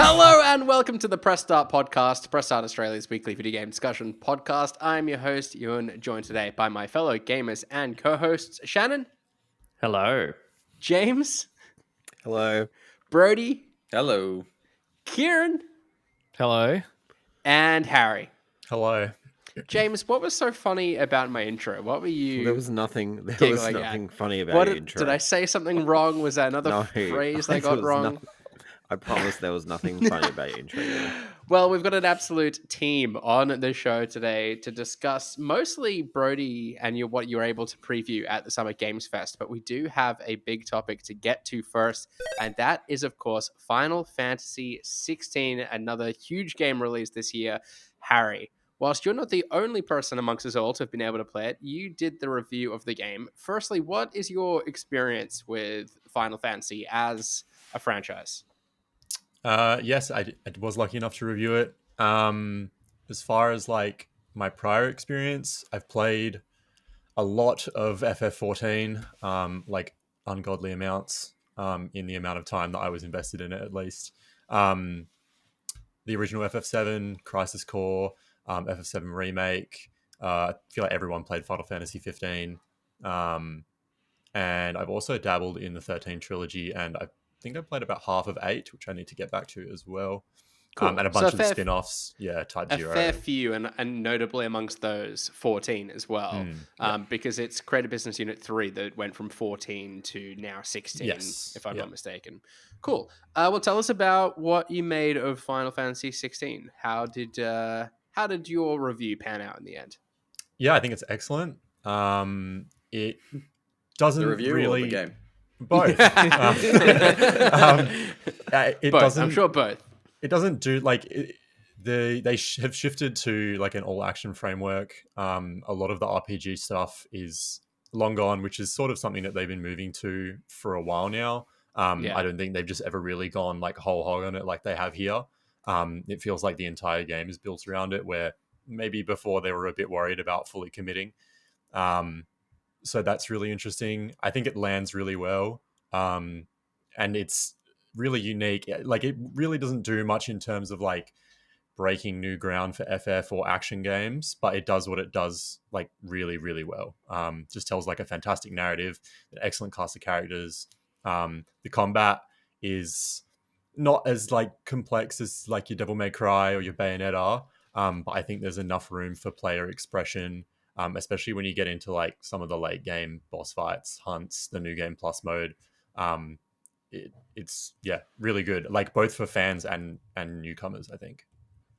Hello and welcome to the Press Start podcast, Press Start Australia's weekly video game discussion podcast. I'm your host, Ewan, joined today by my fellow gamers and co-hosts, Shannon. Hello. James. Hello. Brodie. Hello. Kieron. Hello. And Harry. Hello. James, what was so funny about my intro? What were you... There was nothing funny about your intro. Did I say something wrong? Was that another phrase I got wrong? I promise there was nothing funny about your intro. Well, we've got an absolute team on the show today to discuss mostly Brodie and what you were able to preview at the Summer Games Fest, but we do have a big topic to get to first, and that is, of course, Final Fantasy XVI, another huge game release this year. Harry, whilst you're not the only person amongst us all to have been able to play it, you did the review of the game. Firstly, what is your experience with Final Fantasy as a franchise? Yes, I was lucky enough to review it. As far as like my prior experience, I've played a lot of FF14, like ungodly amounts, in the amount of time that I was invested in it, at least. The original FF7, Crisis Core, FF7 Remake. I feel like everyone played Final Fantasy 15. And I've also dabbled in the 13 trilogy, and I think I played about half of 8, which I need to get back to as well. Cool. And a bunch of the spin-offs, Type Zero. A fair few, and notably amongst those, 14 as well, because it's Creative Business Unit 3 that went from 14 to now 16, if I'm not mistaken. Cool. Well, tell us about what you made of Final Fantasy 16. How did your review pan out in the end? Yeah, I think it's excellent. It doesn't the review really... or the game? Both. Both. I'm sure both. It doesn't do they have shifted to like an all action framework. A lot of the RPG stuff is long gone, which is sort of something that they've been moving to for a while now. I don't think they've just ever really gone like whole hog on it like they have here. It feels like the entire game is built around it, where maybe before they were a bit worried about fully committing. So that's really interesting. I think it lands really well. And it's really unique. Like, it really doesn't do much in terms of like breaking new ground for FF or action games, but it does what it does like really, really well. Just tells like a fantastic narrative, an excellent cast of characters. The combat is not as like complex as like your Devil May Cry or your Bayonetta, but I think there's enough room for player expression. Especially when you get into like some of the late game boss fights, hunts, the new game plus mode. It's really good, like both for fans and newcomers, I think.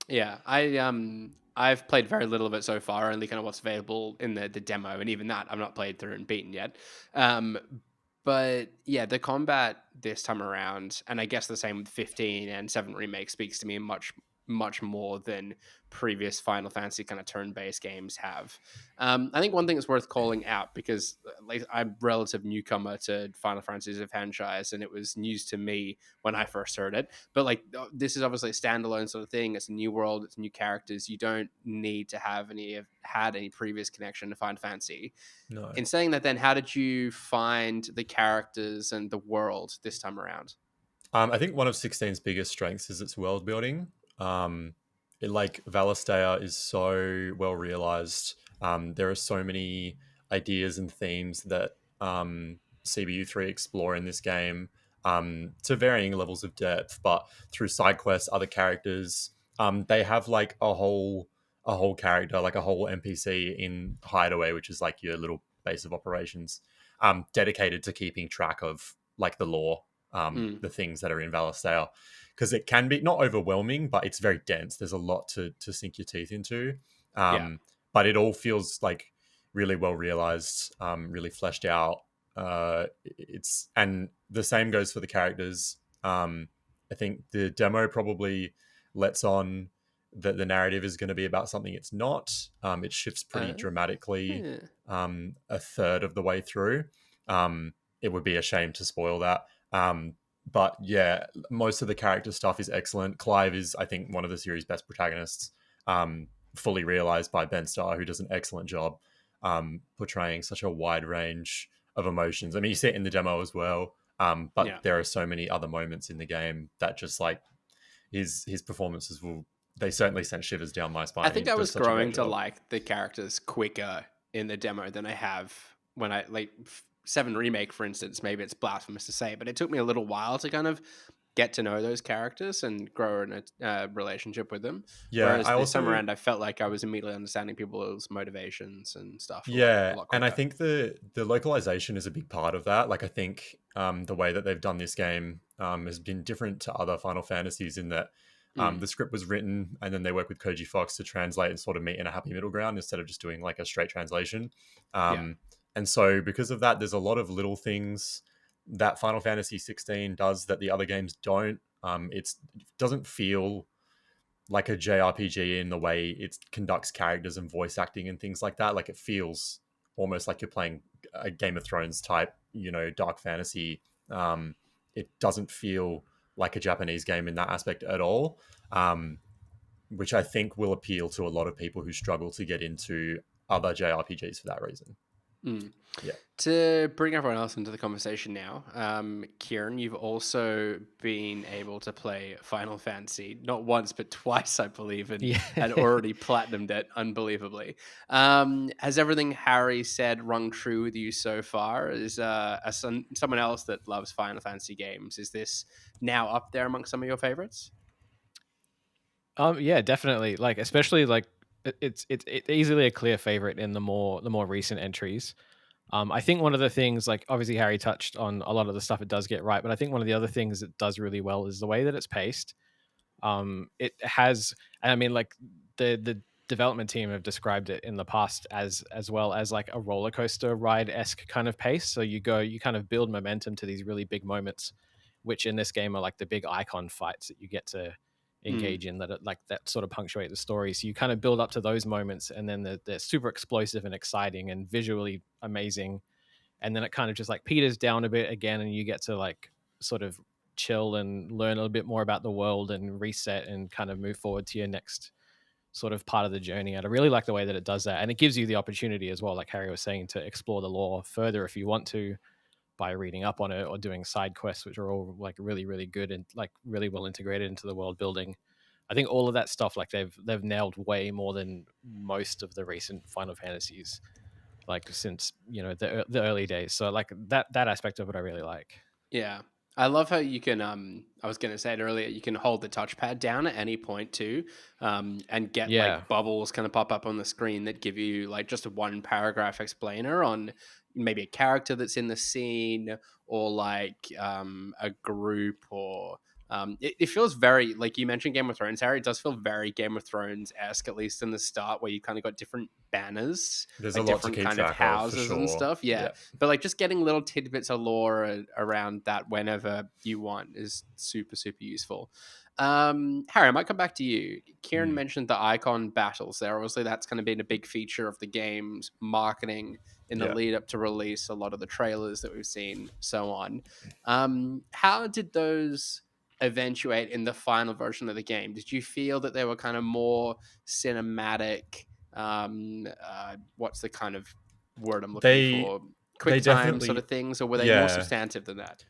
Yeah, I've played very little of it so far, only kind of what's available in the demo, and even that I've not played through and beaten yet. But yeah, the combat this time around, and I guess the same with 15 and 7 Remake, speaks to me much more than previous Final Fantasy kind of turn-based games have. I think one thing that's worth calling out, because like, I'm a relative newcomer to Final Fantasy as a franchise, and it was news to me when I first heard it. But like, this is obviously a standalone sort of thing. It's a new world. It's new characters. You don't need to have had any previous connection to Final Fantasy. No. In saying that, then how did you find the characters and the world this time around? I think one of 16's biggest strengths is its world building. Valistea is so well realized. There are so many ideas and themes that CBU3 explore in this game, to varying levels of depth, but through side quests, other characters, they have like a whole character, like a whole NPC in Hideaway, which is like your little base of operations, dedicated to keeping track of like the lore, the things that are in Valistea. Because it can be not overwhelming, but it's very dense. There's a lot to sink your teeth into. But it all feels like really well realized, really fleshed out. And the same goes for the characters. I think the demo probably lets on that the narrative is going to be about something it's not. It shifts pretty dramatically a third of the way through. It would be a shame to spoil that. But yeah, most of the character stuff is excellent. Clive is, I think, one of the series' best protagonists, fully realized by Ben Starr, who does an excellent job portraying such a wide range of emotions. I mean, you see it in the demo as well, but there are so many other moments in the game that just like his performances they certainly sent shivers down my spine. I think I was growing to like the characters quicker in the demo than I have when I 7 Remake, for instance. Maybe it's blasphemous to say, but it took me a little while to kind of get to know those characters and grow in a relationship with them. Yeah, whereas this time around, I felt like I was immediately understanding people's motivations and stuff. Yeah, a lot and I think the localization is a big part of that. Like, I think the way that they've done this game has been different to other Final Fantasies in that the script was written and then they work with Koji Fox to translate and sort of meet in a happy middle ground instead of just doing like a straight translation. And so because of that, there's a lot of little things that Final Fantasy 16 does that the other games don't. It doesn't feel like a JRPG in the way it conducts characters and voice acting and things like that. Like, it feels almost like you're playing a Game of Thrones type, dark fantasy. It doesn't feel like a Japanese game in that aspect at all, which I think will appeal to a lot of people who struggle to get into other JRPGs for that reason. Yeah. To bring everyone else into the conversation now, Kieron, you've also been able to play Final Fantasy not once but twice, I believe, and had already platinumed it unbelievably. Has everything Harry said rung true with you so far? Is someone else that loves Final Fantasy games, is this now up there amongst some of your favorites? Yeah, definitely. Like, especially like it's easily a clear favorite in the more recent entries. I think one of the things, like, obviously Harry touched on a lot of the stuff it does get right, but I think one of the other things it does really well is the way that it's paced. It has, and I mean, like, the development team have described it in the past as well as like a roller coaster ride-esque kind of pace. So you kind of build momentum to these really big moments, which in this game are like the big icon fights that you get to engage in, that sort of punctuate the story. So you kind of build up to those moments, and then they're super explosive and exciting and visually amazing, and then it kind of just like peters down a bit again, and you get to like sort of chill and learn a little bit more about the world and reset and kind of move forward to your next sort of part of the journey. And I really like the way that it does that, and it gives you the opportunity as well, like Harry was saying, to explore the lore further if you want to, by reading up on it or doing side quests, which are all like really, really good and like really well integrated into the world building. I think all of that stuff, like they've nailed way more than most of the recent Final Fantasies, like since the early days. So like that aspect of it I really like. Yeah. I love how you can, I was going to say it earlier, you can hold the touchpad down at any point too, and get like bubbles kind of pop up on the screen that give you like just a 1 paragraph explainer on maybe a character that's in the scene, or like a group, or it feels very, like you mentioned Game of Thrones, Harry, it does feel very Game of Thrones-esque, at least in the start, where you kind of got different banners. There's like a lot to different keep kind of track houses of, for and sure. stuff. Yeah. But like just getting little tidbits of lore around that whenever you want is super, super useful. Harry, I might come back to you. Kieron mentioned the icon battles there. Obviously, that's kind of been a big feature of the game's marketing in the lead up to release, a lot of the trailers that we've seen, so on. How did those eventuate in the final version of the game? Did you feel that they were kind of more cinematic? What's the kind of word I'm looking for? Quick time sort of things, or were they more substantive than that?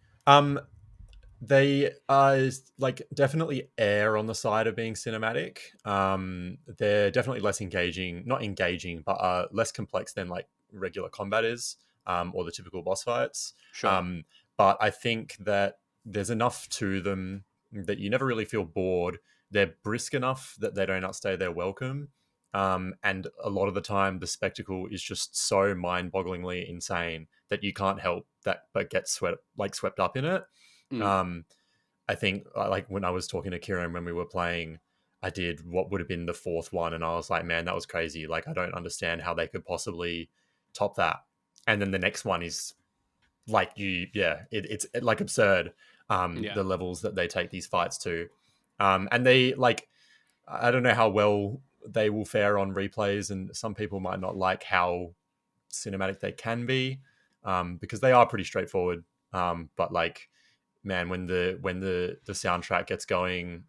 They are like definitely err on the side of being cinematic. They're definitely less not engaging, but less complex than like regular combat is, or the typical boss fights. Sure. But I think that there's enough to them that you never really feel bored. They're brisk enough that they don't outstay their welcome. And a lot of the time, the spectacle is just so mind-bogglingly insane that you can't help that but get swept up in it. I think like when I was talking to Kieron when we were playing, I did what would have been the 4th one, and I was like, man, that was crazy. Like, I don't understand how they could possibly top that. And then the next one is like it's like absurd. The levels that they take these fights to, and they like, I don't know how well they will fare on replays, and some people might not like how cinematic they can be, because they are pretty straightforward. But like, man, when the soundtrack gets going,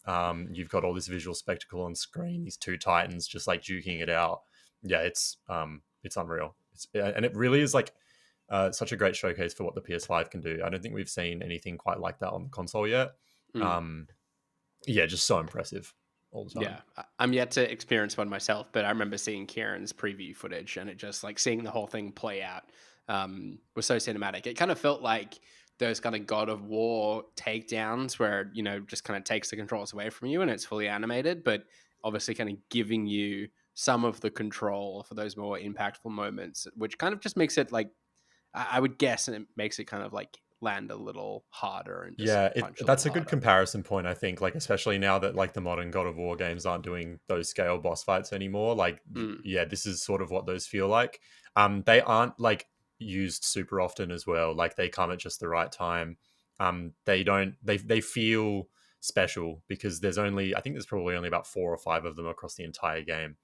you've got all this visual spectacle on screen, these 2 titans just like duking it out. Yeah, it's unreal. And it really is like such a great showcase for what the PS5 can do. I don't think we've seen anything quite like that on the console yet. yeah, just so impressive all the time. Yeah, I'm yet to experience one myself, but I remember seeing Kieran's preview footage, and it just like seeing the whole thing play out was so cinematic. It kind of felt like those kind of God of War takedowns where, just kind of takes the controls away from you and it's fully animated, but obviously kind of giving you some of the control for those more impactful moments, which kind of just makes it like, I would guess, and it makes it kind of like land a little harder and just that's a good comparison point, I think, like especially now that like the modern God of War games aren't doing those scale boss fights anymore, like this is sort of what those feel like. They aren't like used super often as well, like they come at just the right time. They feel special because I think there's probably only about 4 or 5 of them across the entire game.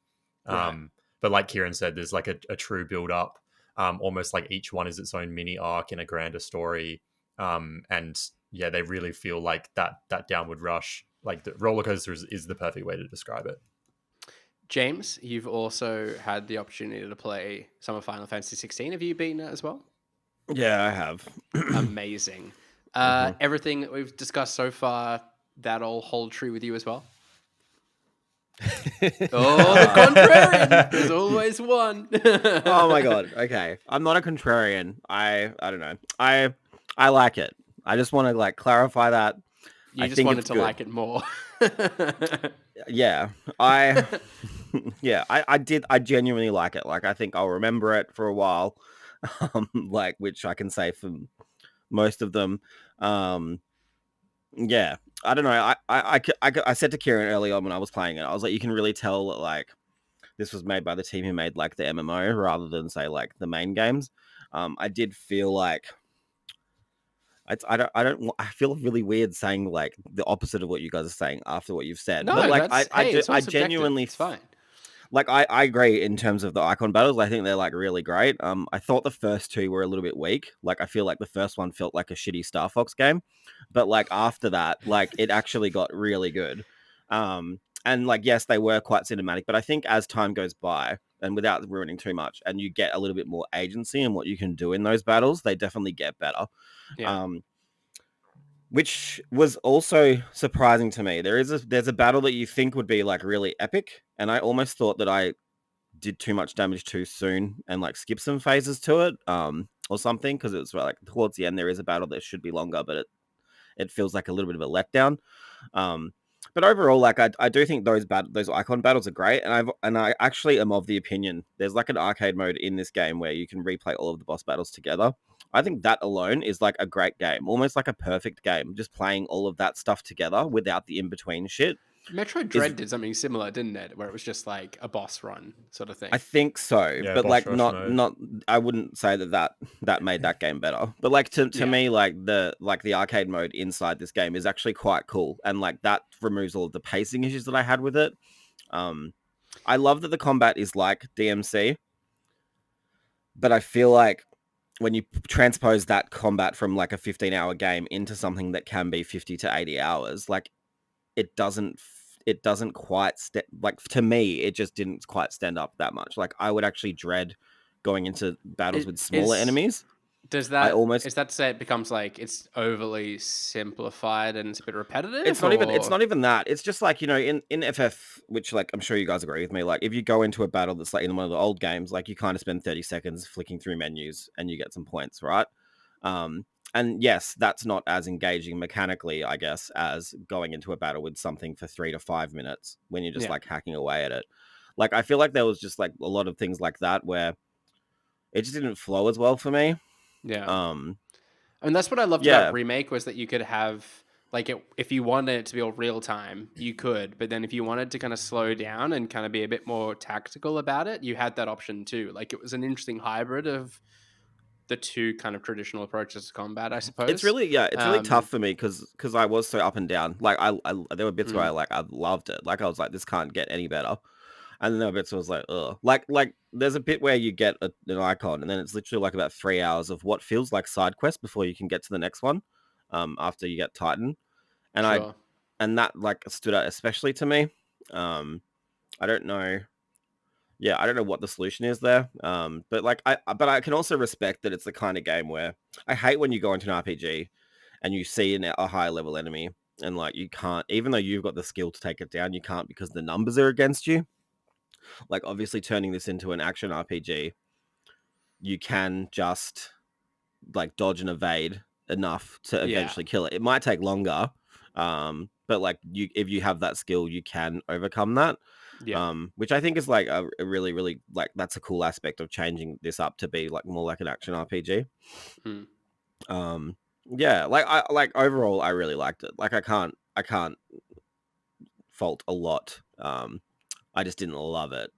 But like Kieran said, there's like a true build up. Almost like each one is its own mini arc in a grander story. And yeah, they really feel like that downward rush, like the roller coaster is the perfect way to describe it. James, you've also had the opportunity to play some of Final Fantasy 16. Have you beaten it as well? Yeah, I have. Amazing. Everything that we've discussed so far, that all hold true with you as well? Oh, the contrarian! There's always one. Oh my god. Okay, I'm not a contrarian. I don't know. I like it. I just want to like clarify that. You just wanted to like it more. Yeah, I did. I genuinely like it. Like I think I'll remember it for a while. Like which I can say for most of them. Yeah, I don't know. I said to Kieran early on when I was playing it, I was like, you can really tell that like this was made by the team who made like the MMO rather than say like the main games. I did feel like I feel really weird saying like the opposite of what you guys are saying after what you've said. No, but like I genuinely, it's fine. Like I agree in terms of the icon battles. I think they're like really great. I thought the first 2 were a little bit weak. Like I feel like the first one felt like a shitty Star Fox game, but like after that, like it actually got really good. And like yes, they were quite cinematic, but I think as time goes by and without ruining too much, and you get a little bit more agency in what you can do in those battles, they definitely get better. Yeah. Which was also surprising to me. There's a battle that you think would be like really epic, and I almost thought that I did too much damage too soon and like skip some phases to it, or something, because it was like towards the end there is a battle that should be longer, but it feels like a little bit of a letdown. But overall, like I do think those icon battles are great, and I actually am of the opinion there's like an arcade mode in this game where you can replay all of the boss battles together. I think that alone is like a great game, almost like a perfect game, just playing all of that stuff together without the in-between shit. Metroid Dread did something similar, didn't it? Where it was just like a boss run sort of thing. I think so, Yeah, but like mode. not. I wouldn't say that made that game better. But like to me, like the arcade mode inside this game is actually quite cool, and like that removes all of the pacing issues that I had with it. I love that the combat is like DMC, but I feel like when you transpose that combat from like a 15-hour game into something that can be 50 to 80 hours, like it doesn't quite like to me it just didn't quite stand up that much. Like I would actually dread going into battles with smaller enemies. Is that to say it becomes like it's overly simplified and it's a bit repetitive? It's not even that. It's just like, in FF, which like I'm sure you guys agree with me, like if you go into a battle that's like in one of the old games, like you kind of spend 30 seconds flicking through menus and you get some points, right? And yes, that's not as engaging mechanically, I guess, as going into a battle with something for 3 to 5 minutes when you're just like hacking away at it. Like I feel like there was just like a lot of things like that where it just didn't flow as well for me. Yeah. And that's what I loved about Remake was that you could have like if you wanted it to be all real time, you could, but then if you wanted to kind of slow down and kind of be a bit more tactical about it, you had that option too. Like it was an interesting hybrid of the two kind of traditional approaches to combat, I suppose. It's really tough for me because I was so up and down. Like I there were bits where I loved it. Like I was like, this can't get any better. And then there were bits where I was like, ugh. Like there's a bit where you get an icon and then it's literally like about 3 hours of what feels like side quest before you can get to the next one. After you get Titan. And that like stood out especially to me. I don't know. Yeah, I don't know what the solution is there. But I can also respect that it's the kind of game where I hate when you go into an RPG and you see a higher level enemy and like you can't, even though you've got the skill to take it down, you can't because the numbers are against you. Like obviously turning this into an action RPG, you can just like dodge and evade enough to eventually kill it. It might take longer, but like if you have that skill, you can overcome that. Which I think is like a really, really like that's a cool aspect of changing this up to be like more like an action RPG. Yeah, like overall I really liked it. Like I can't fault a lot. I just didn't love it.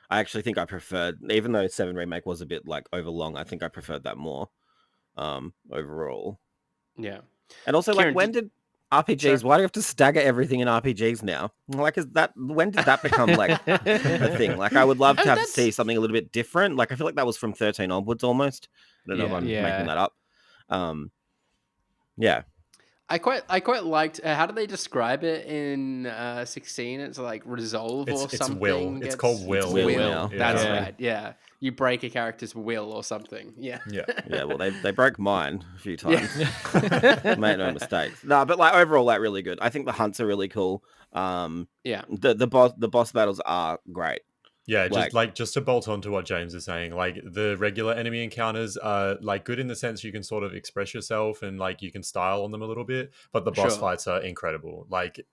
I actually think I preferred, even though 7 Remake was a bit like overlong, I think I preferred that more overall. Yeah. And also, Kieron, like, when did RPGs, why do you have to stagger everything in RPGs now? Like, when did that become like a thing? Like, I would love to see something a little bit different. Like, I feel like that was from 13 onwards almost. I don't know if I'm making that up. Yeah. I quite liked. How do they describe it in 16? It's like resolve or something. It's will. It's called will. It's will. Now. That's right. Yeah, you break a character's will or something. Yeah. Well, they broke mine a few times. Made no mistakes. No, but like overall, like really good. I think the hunts are really cool. The boss battles are great. Yeah, just to bolt on to what James is saying, like the regular enemy encounters are like good in the sense you can sort of express yourself and like you can style on them a little bit, but the boss fights are incredible. Like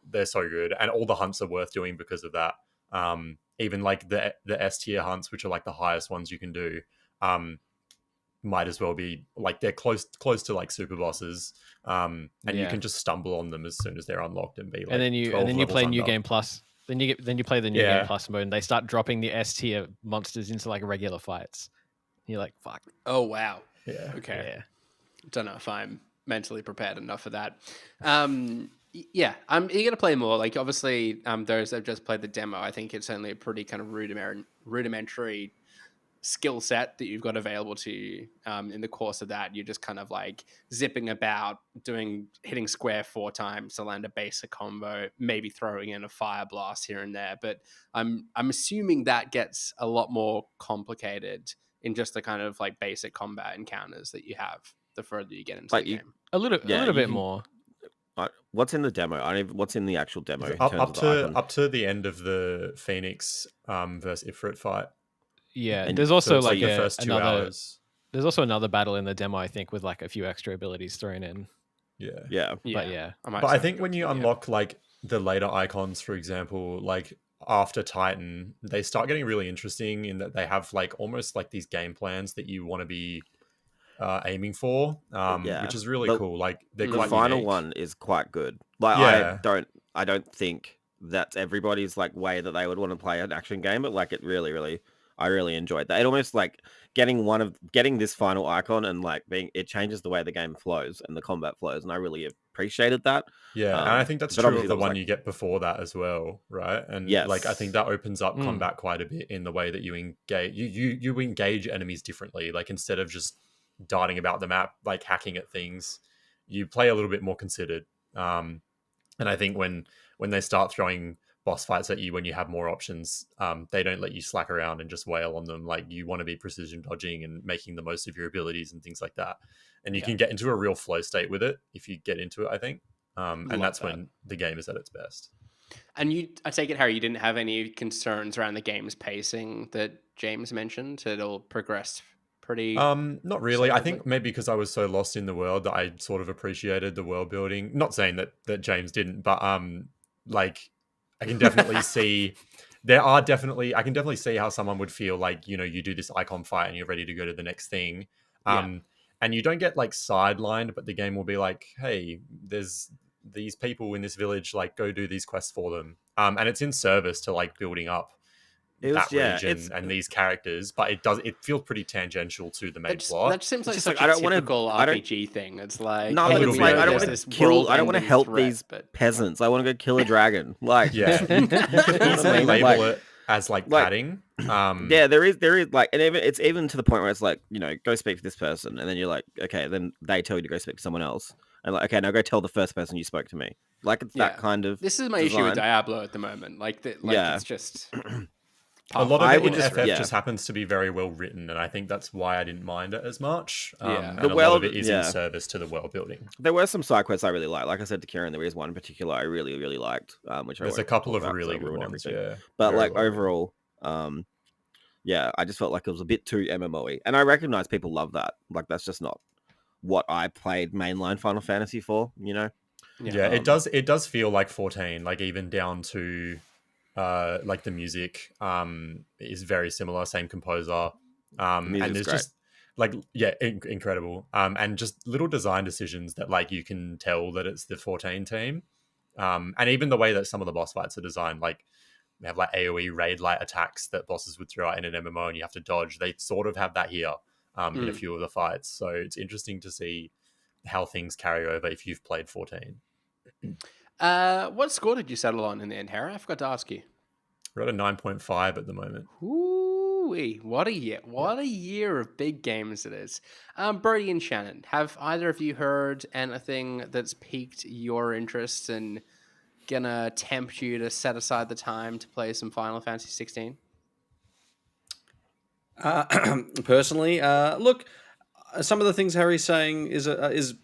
they're so good, and all the hunts are worth doing because of that. Even like the S tier hunts, which are like the highest ones you can do, might as well be like they're close to like super bosses. And you can just stumble on them as soon as they're unlocked and be like. And then you play New Game Plus. Then you play the New Game Plus mode, and they start dropping the S tier monsters into like regular fights. You're like, fuck. Oh wow. Yeah. Okay. Yeah. Don't know if I'm mentally prepared enough for that. Yeah, I'm eager to play more. Like obviously, those that have just played the demo, I think it's only a pretty kind of rudimentary skill set that you've got available to you. In the course of that, you're just kind of like zipping about, hitting square 4 times to land a basic combo, maybe throwing in a fire blast here and there. But I'm assuming that gets a lot more complicated in just the kind of like basic combat encounters that you have the further you get into the game. A little bit more. What's in the demo? What's in the actual demo? Up to the end of the Phoenix versus Ifrit fight. Yeah, and there's also like the first 2 hours. There's also another battle in the demo, I think, with like a few extra abilities thrown in. Yeah. But I think when you unlock like the later icons, for example, like after Titan, they start getting really interesting in that they have like almost like these game plans that you want to be aiming for, which is really cool. Like the final unique. One is quite good. Like I don't think that's everybody's like way that they would want to play an action game, but like it really I really enjoyed that. It almost like getting this final icon and like it changes the way the game flows and the combat flows, and I really appreciated that. Yeah, and I think that's true of the one you get before that as well, right? And like I think that opens up combat quite a bit in the way that you engage. You engage enemies differently. Like instead of just darting about the map, like hacking at things, you play a little bit more considered. And I think when they start throwing boss fights at you when you have more options, they don't let you slack around and just wail on them. Like you want to be precision dodging and making the most of your abilities and things like that. And you can get into a real flow state with it if you get into it, I think. And that's when the game is at its best. And I take it, Harry, you didn't have any concerns around the game's pacing that James mentioned? It all progressed pretty... not really. Solidly. I think maybe because I was so lost in the world that I sort of appreciated the world building. Not saying that James didn't, but like... I can definitely see I can definitely see how someone would feel like, you know, you do this icon fight and you're ready to go to the next thing. And you don't get like sidelined, but the game will be like, hey, there's these people in this village, like go do these quests for them. And it's in service to like building up that region and these characters, but it feels pretty tangential to the main plot. That just seems like such a typical RPG thing. It's like, no, but it's like I don't want to help these peasants. I want to go kill a dragon. Like, you can easily label it as like padding. There is like, and it's even to the point where it's like, you know, go speak to this person, and then you're like, okay, then they tell you to go speak to someone else, and like, okay, now go tell the first person you spoke to me. Like it's that kind of. This is my issue with Diablo at the moment. Like, it's just. A lot of I it would in just- FF yeah. just happens to be very well written, and I think that's why I didn't mind it as much. Yeah. And The a lot world- of it is yeah. in service to the world building. There were some side quests I really liked. Like I said to Kieran, there is one in particular I really, really liked, which I There's a won't couple talk of about 'cause really I'll good ruin ones, everything. yeah. But Very like well written. overall, yeah, I just felt like it was a bit too MMO-y. And I recognize people love that. Like that's just not what I played mainline Final Fantasy for, you know? Yeah, it does feel like 14, like even down to like the music is very similar, same composer. And music's there's great. just like incredible. And just little design decisions that like you can tell that it's the 14 team. And even the way that some of the boss fights are designed, like they have like AoE raid light attacks that bosses would throw out in an MMO and you have to dodge. They sort of have that here in a few of the fights. So it's interesting to see how things carry over if you've played 14. What score did you settle on in the end, Harry? I forgot to ask you. We're at a 9.5 at the moment. Ooh, what a year. What a year of big games it is. Brodie and Shannon, have either of you heard anything that's piqued your interest and gonna tempt you to set aside the time to play some Final Fantasy 16? Personally, look, some of the things Harry's saying is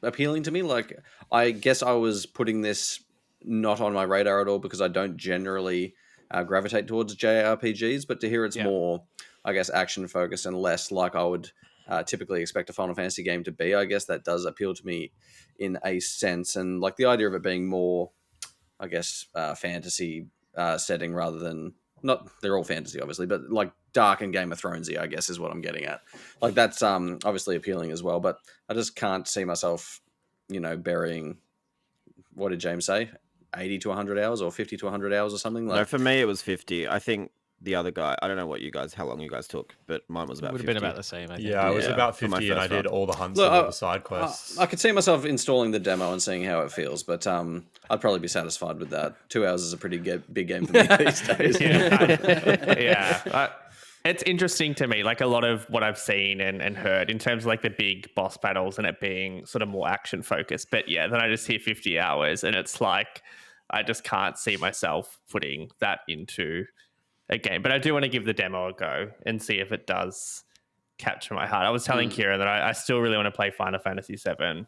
appealing to me. Like, I guess I was putting this not on my radar at all because I don't generally gravitate towards JRPGs, but to hear it's more, I guess, action focused and less like I would typically expect a Final Fantasy game to be, I guess that does appeal to me in a sense. And like the idea of it being more, I guess, fantasy setting rather than, not, they're all fantasy obviously, but like dark and Game of Thronesy, I guess is what I'm getting at. Like that's obviously appealing as well, but I just can't see myself, burying, what did James say, 80 to 100 hours or 50 to 100 hours or something? Like, No, for me it was 50. I think the other guy, I don't know how long you guys took, but mine was It about would have 50. been about the same, I think. Yeah, I was about for my 50 and I first did run. all the hunts Look, and all the side quests. I could see myself installing the demo and seeing how it feels, but I'd probably be satisfied with that. 2 hours is a pretty big game for me these days. Yeah. It's interesting to me, like a lot of what I've seen and heard in terms of like the big boss battles and it being sort of more action focused. But yeah, then I just hear 50 hours and it's like, I just can't see myself putting that into a game. But I do want to give the demo a go and see if it does capture my heart. I was telling Kieran that I still really want to play Final Fantasy VII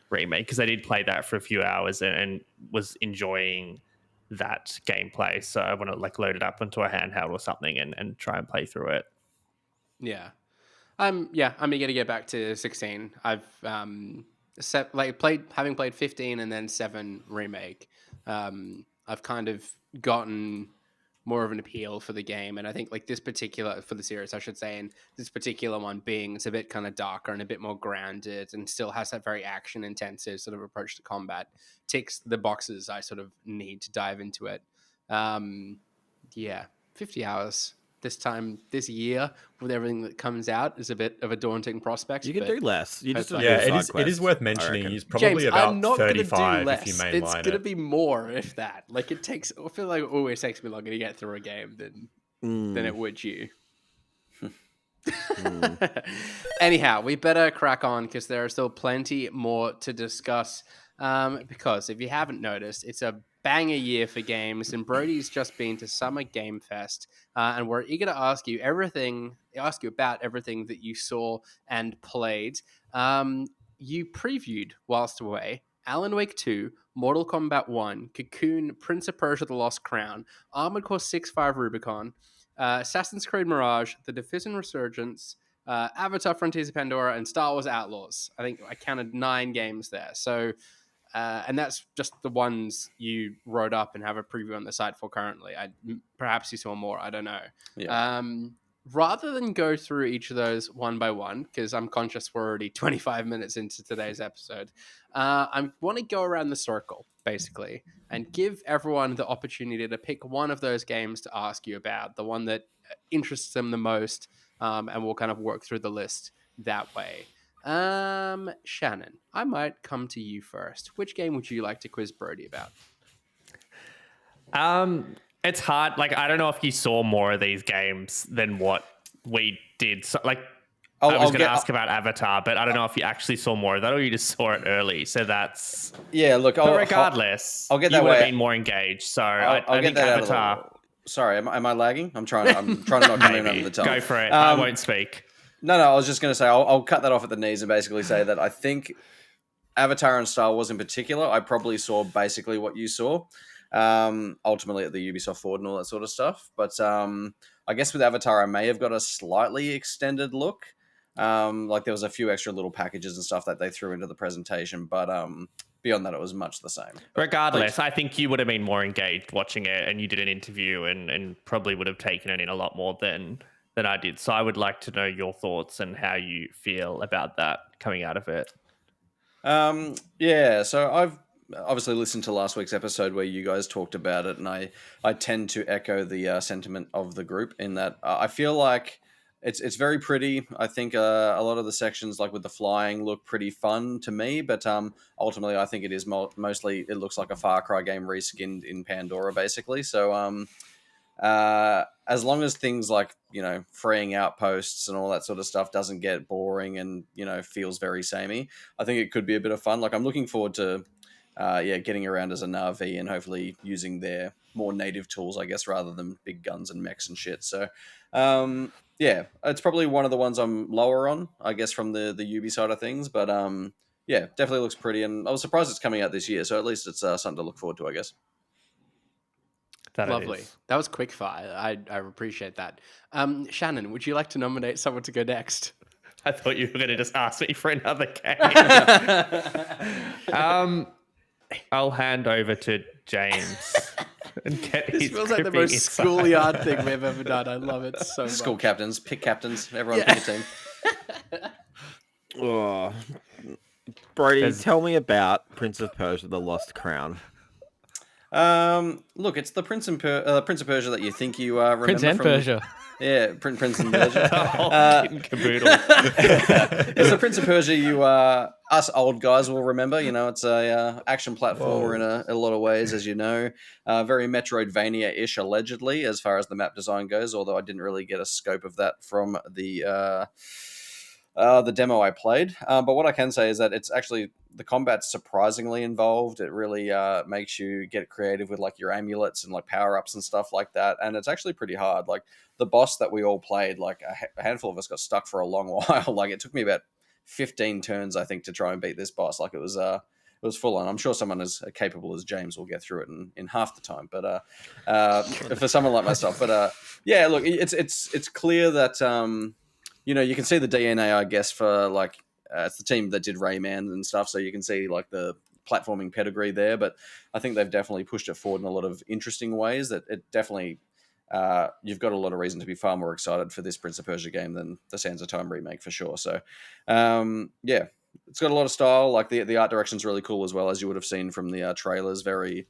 Remake because I did play that for a few hours and was enjoying that gameplay. So I want to like load it up onto a handheld or something and try and play through it. Yeah. I'm eager to get back to 16. I've having played 15 and then 7 remake. I've kind of gotten more of an appeal for the game, and I think like this particular, for the series I should say, and this particular one being it's a bit kind of darker and a bit more grounded and still has that very action intensive sort of approach to combat, ticks the boxes I sort of need to dive into it. 50 hours this year with everything that comes out is a bit of a daunting prospect. You can do less. You just Yeah, do it side is quests, worth I mentioning. reckon. He's probably James, about I'm not going to do 35 less. if you It's mainline going to it. be more if that. Like I feel like it always takes me longer to get through a game than it would you. Anyhow, we better crack on because there are still plenty more to discuss. Because if you haven't noticed, it's a banger year for games, and Brodie's just been to Summer Game Fest, and we're eager to ask you about everything that you saw and played. You previewed whilst away Alan Wake 2, Mortal Kombat 1, Cocoon, Prince of Persia: The Lost Crown, Armored Core 6.5 Rubicon, Assassin's Creed Mirage, The Division Resurgence, Avatar: Frontiers of Pandora, and Star Wars Outlaws. I think I counted 9 games there. So, and that's just the ones you wrote up and have a preview on the site for currently. Perhaps you saw more. I don't know. Yeah. Rather than go through each of those one by one, because I'm conscious we're already 25 minutes into today's episode, I want to go around the circle, basically, and give everyone the opportunity to pick one of those games to ask you about, the one that interests them the most, and we'll kind of work through the list that way. Shannon, I might come to you first. Which game would you like to quiz Brodie about? It's hard. Like, I don't know if you saw more of these games than what we did. So, like, I was going to ask about Avatar, but I don't know if you actually saw more of that or you just saw it early. So that's... Yeah, look, But regardless, I'll get you that would have way. been more engaged. So I'll I get think that Avatar... Sorry, am I lagging? I'm trying to not come in Maybe. over the top. Go for it. I won't speak. No, I was just going to say I'll cut that off at the knees and basically say that I think Avatar and Star Wars in particular, I probably saw basically what you saw. Ultimately at the Ubisoft Forward and all that sort of stuff. But I guess with Avatar, I may have got a slightly extended look. Like there was a few extra little packages and stuff that they threw into the presentation, but beyond that, it was much the same. Regardless, I think you would have been more engaged watching it, and you did an interview and probably would have taken it in a lot more than I did. So I would like to know your thoughts and how you feel about that coming out of it. Yeah, so I've obviously listened to last week's episode where you guys talked about it, and I tend to echo the sentiment of the group in that I feel like it's very pretty. I think a lot of the sections, like with the flying, look pretty fun to me, but ultimately I think it is mostly, it looks like a Far Cry game reskinned in Pandora, basically. So as long as things like, freeing outposts and all that sort of stuff doesn't get boring and, feels very samey, I think it could be a bit of fun. Like I'm looking forward to getting around as a Na'vi and hopefully using their more native tools, I guess, rather than big guns and mechs and shit. So, it's probably one of the ones I'm lower on, I guess, from the Ubi side of things. But definitely looks pretty. And I was surprised it's coming out this year. So at least it's something to look forward to, I guess. Lovely. That was quick fire. I appreciate that. Shannon, would you like to nominate someone to go next? I thought you were going to just ask me for another game. I'll hand over to James and get This his feels like the gripping most insight. schoolyard thing we've ever done. I love it so much. School captains, pick captains, everyone pick a team. Oh, Brodie, tell me about Prince of Persia: The Lost Crown. Look, it's the Prince of Persia that you think you remember. Prince and Persia. Yeah, Prince and Persia. The whole kit and caboodle. It's the Prince of Persia us old guys will remember. It's a action platformer in a lot of ways, as you know. Very Metroidvania-ish, allegedly, as far as the map design goes, although I didn't really get a scope of that from the demo I played. But what I can say is that it's actually, the combat's surprisingly involved. It really makes you get creative with like your amulets and like power-ups and stuff like that. And it's actually pretty hard. Like the boss that we all played, like a handful of us got stuck for a long while. Like it took me about 15 turns, I think, to try and beat this boss. Like it was full on. I'm sure someone as capable as James will get through it in half the time. But for someone like myself, look, it's clear that you can see the DNA, I guess, for like it's the team that did Rayman and stuff, so you can see like the platforming pedigree there. But I think they've definitely pushed it forward in a lot of interesting ways. That it definitely you've got a lot of reason to be far more excited for this Prince of Persia game than the Sands of Time remake for sure. So it's got a lot of style. Like the art direction's really cool as well, as you would have seen from the trailers. Very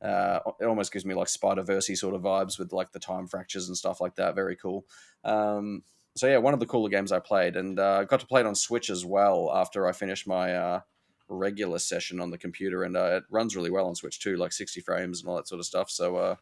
it almost gives me like Spider-Verse-y sort of vibes with like the time fractures and stuff like that. Very cool. So yeah, one of the cooler games I played, and got to play it on Switch as well after I finished my regular session on the computer, and it runs really well on Switch too, like 60 frames and all that sort of stuff. So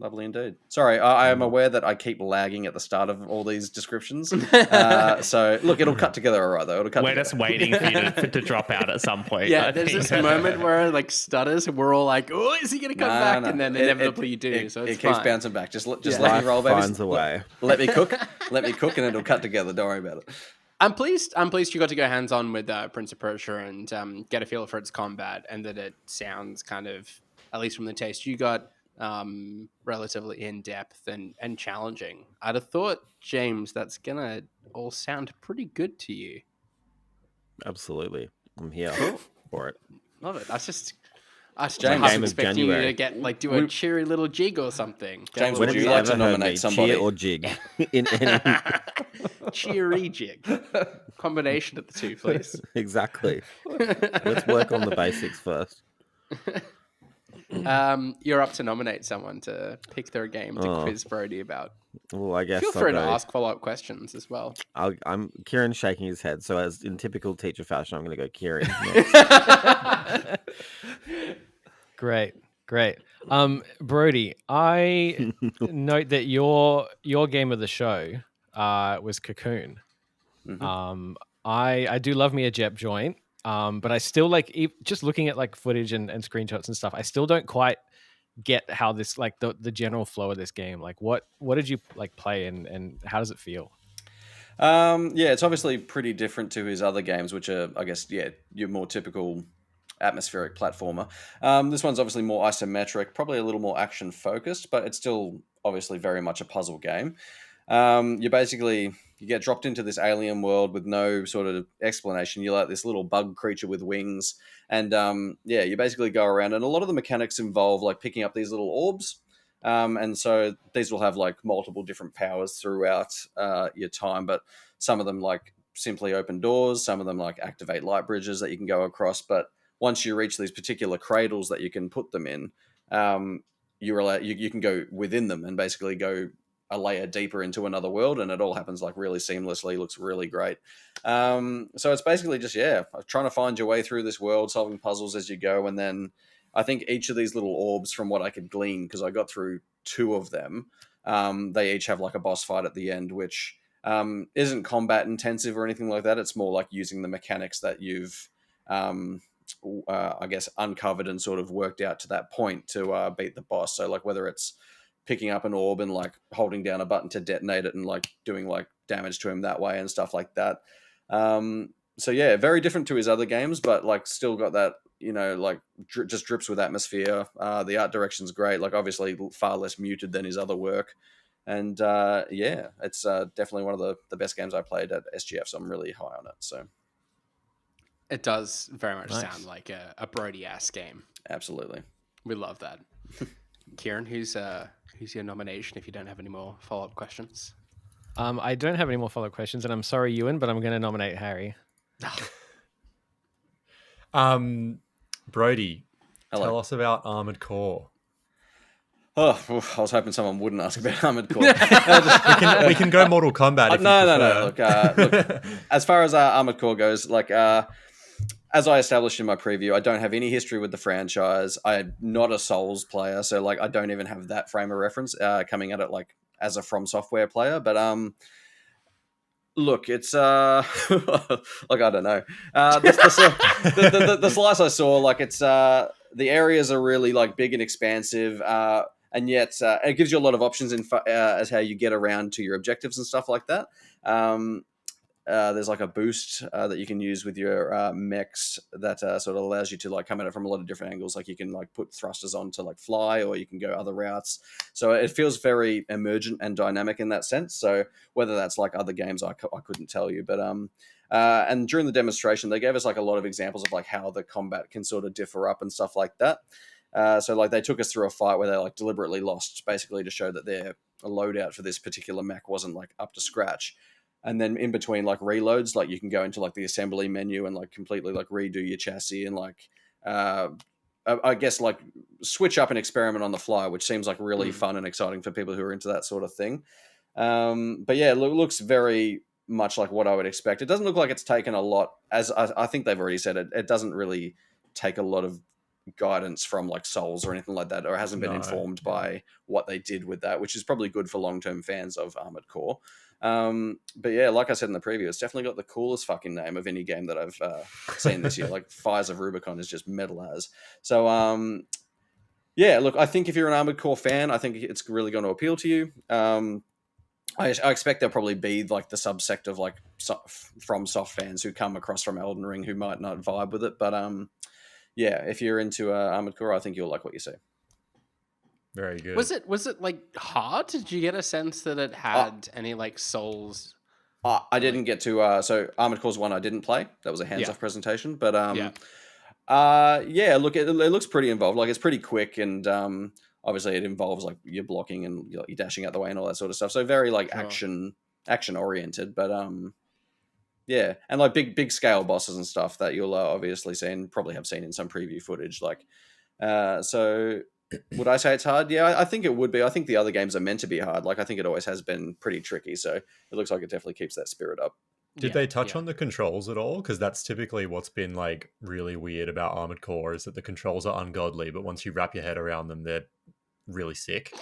Lovely indeed. Sorry, I am aware that I keep lagging at the start of all these descriptions. So look, it'll cut together all right though. We're just waiting for you to drop out at some point. Yeah, there's this moment where it like stutters and we're all like, oh, is he going to come back? No. And then inevitably you do. So it fine. keeps bouncing back. Just let me roll, baby. Finds a way. Let me cook, and it'll cut together. Don't worry about it. I'm pleased you got to go hands-on with Prince of Persia and get a feel for its combat, and that it sounds kind of, at least from the taste you got, relatively in-depth and challenging. I'd have thought, James, that's gonna all sound pretty good to you. Absolutely. I'm here for it. Love it. I was Game of expecting you to January. get do a cheery little jig or something. James, When would have you you like to ever heard me nominate somebody? cheer or jig in any... Cheery jig. Combination of the two, please. Exactly. Let's work on the basics first. You're up to nominate someone to pick their game to quiz Brodie about. Well, I guess Feel I'll free to go. ask follow-up questions as well. Kieran's shaking his head, so as in typical teacher fashion, I'm going to go Kieran. Great. Brodie, I note that your game of the show was Cocoon. Mm-hmm. I do love me a Jep joint, but I still just looking at like footage and screenshots and stuff, I still don't quite get how this like the general flow of this game. Like what did you like play and how does it feel? Yeah, it's obviously pretty different to his other games, which are, I guess, your more typical atmospheric platformer. This one's obviously more isometric, probably a little more action focused, but it's still obviously very much a puzzle game. You get dropped into this alien world with no sort of explanation. You're like this little bug creature with wings, and you basically go around, and a lot of the mechanics involve like picking up these little orbs. And so these will have like multiple different powers throughout your time, but some of them like simply open doors, some of them like activate light bridges that you can go across. But once you reach these particular cradles that you can put them in, you can go within them and basically go a layer deeper into another world, and it all happens like really seamlessly. Looks really great. So it's basically just trying to find your way through this world, solving puzzles as you go, and then I think each of these little orbs, from what I could glean, because I got through 2 of them, they each have like a boss fight at the end, which isn't combat intensive or anything like that. It's more like using the mechanics that you've, I guess, uncovered and sort of worked out to that point to beat the boss. So like whether it's picking up an orb and like holding down a button to detonate it and like doing like damage to him that way and stuff like that. So yeah, very different to his other games, but like still got that, like just drips with atmosphere. The art direction's great, like obviously far less muted than his other work. And it's definitely one of the best games I played at SGF, so I'm really high on it. So it does very much Nice. sound like a Brodie-ass game. Absolutely. We love that. Kieron, who's your nomination if you don't have any more follow-up questions? I don't have any more follow-up questions, and I'm sorry, Ewan, but I'm going to nominate Harry. Brodie, Hello. tell us about Armored Core. Oh, I was hoping someone wouldn't ask about Armoured Core. We can go Mortal Kombat. If No. Look, as far as Armoured Core goes, like as I established in my preview, I don't have any history with the franchise. I'm not a Souls player, so like I don't even have that frame of reference coming at it like as a From Software player. But look, it's like I don't know. The slice I saw, like it's the areas are really like big and expansive. And yet it gives you a lot of options as how you get around to your objectives and stuff like that. There's like a boost that you can use with your mechs that sort of allows you to like come at it from a lot of different angles. Like you can like put thrusters on to like fly, or you can go other routes. So it feels very emergent and dynamic in that sense. So whether that's like other games, I couldn't tell you. But and during the demonstration, they gave us like a lot of examples of like how the combat can sort of differ up and stuff like that. So like they took us through a fight where they like deliberately lost, basically to show that their loadout for this particular mech wasn't like up to scratch. And then in between like reloads, like you can go into like the assembly menu and like completely like redo your chassis and like I guess like switch up and experiment on the fly, which seems like really fun and exciting for people who are into that sort of thing. But yeah, it looks very much like what I would expect. It doesn't look like it's taken a lot, as I think they've already said it. It doesn't really take a lot of guidance from like Souls or anything like that, or hasn't been informed by what they did with that, which is probably good for long-term fans of Armored Core. But yeah, like I said in the preview, it's definitely got the coolest fucking name of any game that I've seen this year. Like Fires of Rubicon is just metal as. So yeah, look, I think if you're an Armored Core fan, I think it's really going to appeal to you. I expect there'll probably be like the subsect of like From Soft fans who come across from Elden Ring who might not vibe with it, but yeah, if you're into Armored Core, I think you'll like what you see. Very good. Was it like hard? Did you get a sense that it had any like Souls? I didn't get to so Armored Core's one I didn't play. That was a hands-off presentation, but look, it looks pretty involved. Like it's pretty quick, and obviously it involves like you're blocking and you're dashing out the way and all that sort of stuff. So very like action oriented, but yeah, and like big scale bosses and stuff that you'll obviously see and probably have seen in some preview footage. Like, so would I say it's hard? Yeah, I think it would be. I think the other games are meant to be hard. Like I think it always has been pretty tricky. So it looks like it definitely keeps that spirit up. Did they touch on the controls at all? Because that's typically what's been like really weird about Armored Core is that the controls are ungodly, but once you wrap your head around them, they're really sick.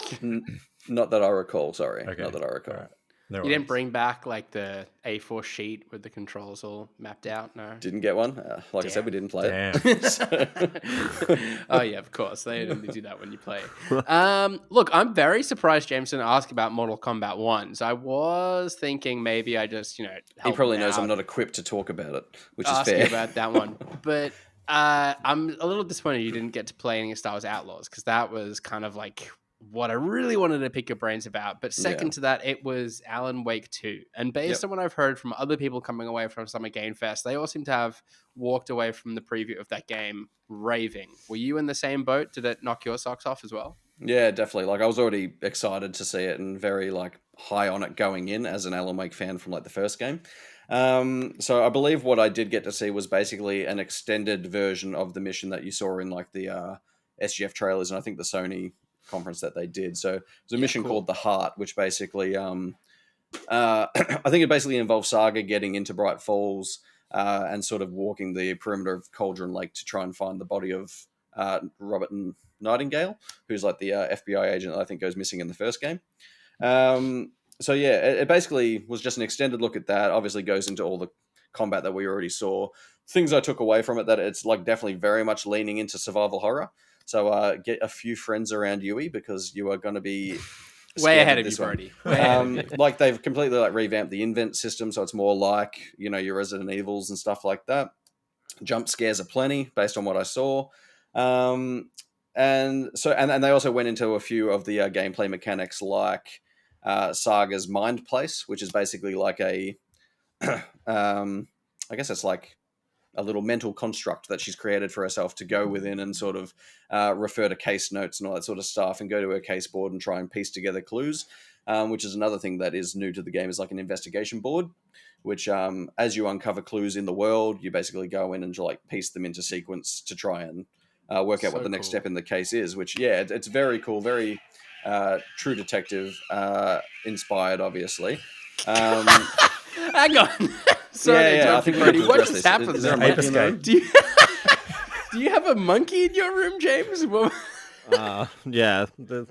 Not that I recall. Sorry, Okay. Not that I recall. All right. No You didn't worries. bring back like the A4 sheet with the controls all mapped out, no? Didn't get one. Like I said, we didn't play Damn. it. Oh yeah, of course. They only do that when you play. Look, I'm very surprised Jameson asked about Mortal Kombat 1. So I was thinking maybe I just, He help probably him knows I'm out, not equipped to talk about it, which is ask you fair. about that one. But I'm a little disappointed you didn't get to play any of Star Wars Outlaws, because that was kind of like what I really wanted to pick your brains about. But second to that, it was Alan Wake 2. And based on what I've heard from other people coming away from Summer Game Fest, they all seem to have walked away from the preview of that game raving. Were you in the same boat? Did it knock your socks off as well? Yeah, definitely. Like I was already excited to see it and very like high on it going in as an Alan Wake fan from like the first game. So I believe what I did get to see was basically an extended version of the mission that you saw in like the SGF trailers and I think the Sony conference that they did. So it was a mission called The Heart, which basically I think it basically involves Saga getting into Bright Falls and sort of walking the perimeter of Cauldron Lake to try and find the body of Robert Nightingale, who's like the FBI agent that I think goes missing in the first game. So yeah, it basically was just an extended look at that. Obviously goes into all the combat that we already saw. Things I took away from it, that it's like definitely very much leaning into survival horror. So get a few friends around Yui, because you are going to be way ahead of you, Brodie. Like they've completely like revamped the invent system, so it's more like your Resident Evils and stuff like that. Jump scares are plenty based on what I saw. And they also went into a few of the gameplay mechanics, like Saga's Mind Place, which is basically like a, I guess it's like a little mental construct that she's created for herself to go within and sort of refer to case notes and all that sort of stuff, and go to her case board and try and piece together clues, which is another thing that is new to the game, is like an investigation board, which as you uncover clues in the world, you basically go in and like piece them into sequence to try and work out what the next step in the case is, which, it's very cool, very True Detective inspired, obviously. Hang on. Sorry, I think Brodie. we What address just this. happened Is there a there? monkey in the room? Do you have a monkey in your room, James? What- Yeah, there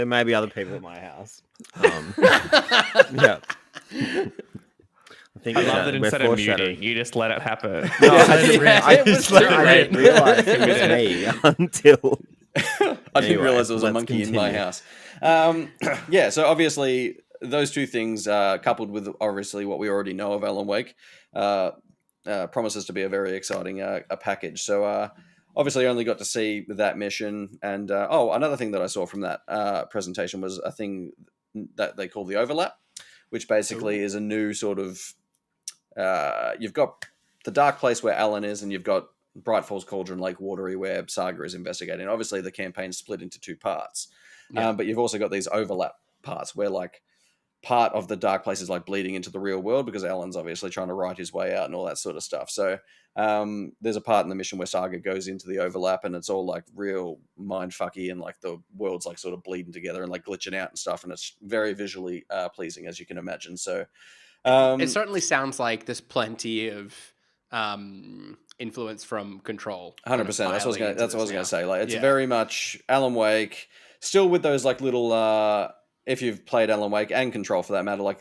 may be other people at my house. Yeah. I think I love that instead of muting, you just let it happen. No, I didn't Right. realize it was me until I didn't realize there was a monkey in my house. So obviously those two things, coupled with obviously what we already know of Alan Wake, promises to be a very exciting a package. So obviously I only got to see that mission. And another thing that I saw from that presentation was a thing that they call the overlap, which basically is a new sort of, you've got the dark place where Alan is, and you've got Bright Falls, Cauldron Lake, Watery, where Saga is investigating. Obviously, the campaign's split into two parts, but you've also got these overlap parts where, like, part of the dark place is like bleeding into the real world because Alan's obviously trying to write his way out and all that sort of stuff. So there's a part in the mission where Saga goes into the overlap, and it's all like real mindfucky, and like the world's like sort of bleeding together and like glitching out and stuff, and it's very visually pleasing, as you can imagine. So it certainly sounds like there's plenty of influence from Control. 100%. That's what I was going to say. Like, it's Yeah. very much Alan Wake, still with those like little. If you've played Alan Wake and Control for that matter, like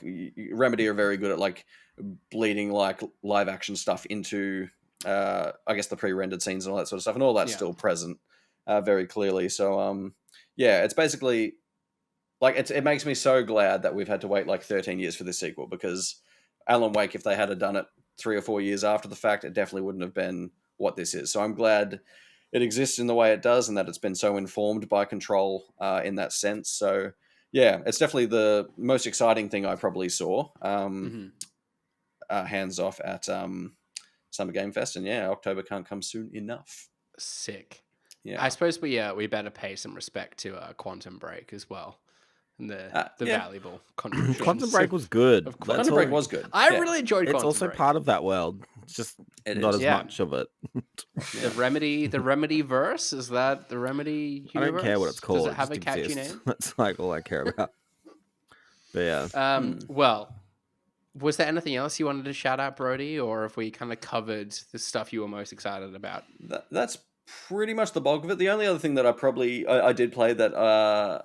Remedy are very good at like bleeding like live action stuff into, I guess, the pre-rendered scenes and all that sort of stuff, and all that's still present very clearly. So it's basically like it makes me so glad that we've had to wait like 13 years for this sequel, because Alan Wake, if they had done it 3 or 4 years after the fact, it definitely wouldn't have been what this is. So I'm glad it exists in the way it does, and that it's been so informed by Control in that sense. So yeah, it's definitely the most exciting thing I probably saw hands off at Summer Game Fest. And October can't come soon enough. Sick. Yeah, I suppose we better pay some respect to Quantum Break as well, and the valuable contributions. Quantum Break was good. Quantum Break was good. I really enjoyed Quantum Break. It's also Break. part of that world. It's just not as much of it. The Remedy verse, is that the Remedy universe? I don't care what it's called. Does it have a just catchy exists. name? That's like all I care about. But yeah. Well, was there anything else you wanted to shout out, Brodie, or have we kind of covered the stuff you were most excited about? That's pretty much the bulk of it. The only other thing that I did play that